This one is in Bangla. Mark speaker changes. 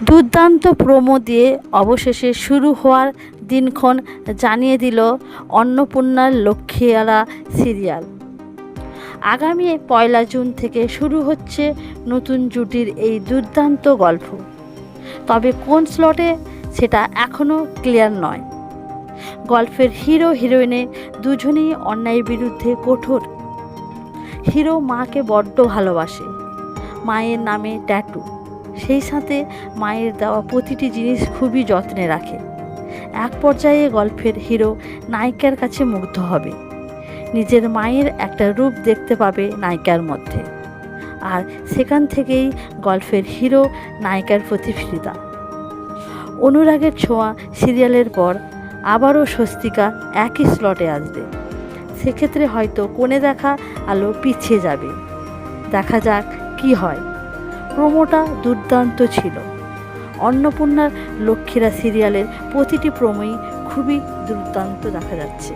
Speaker 1: দুর্দান্ত প্রোমো দিয়ে অবশেষে শুরু হওয়ার দিনক্ষণ জানিয়ে দিল অন্নপূর্ণার লক্ষ্মীআলা সিরিয়াল। আগামী 1 জুন থেকে শুরু হচ্ছে নতুন জুটির এই দুর্দান্ত গল্প। তবে কোন স্লটে সেটা এখনও ক্লিয়ার নয়। গল্পের হিরো হিরোইনের দুজনেই অন্যায়ের বিরুদ্ধে কঠোর। হিরো মাকে বড্ড ভালোবাসে, মায়ের নামে ট্যাটু, সেই সাথে মায়ের দেওয়া প্রতিটি জিনিস খুবই যত্নে রাখে। এক পর্যায়ে গল্পের হিরো নায়িকার কাছে মুগ্ধ হবে, নিজের মায়ের একটা রূপ দেখতে পাবে নায়িকার মধ্যে, আর সেখান থেকেই গল্পের হিরো নায়িকার প্রতি ফিদা। অনুরাগের ছোঁয়া সিরিয়ালের পর আবারও স্বস্তিকা একই স্লটে আসবে। সেক্ষেত্রে হয়তো কোণে দেখা আলো পিছিয়ে যাবে। দেখা যাক কি হয়। প্রোমোটা দুর্দান্ত ছিল। অন্নপূর্ণার লক্ষ্মীরা সিরিয়ালের প্রতিটি প্রোমোই খুবই দুর্দান্ত দেখা যাচ্ছে।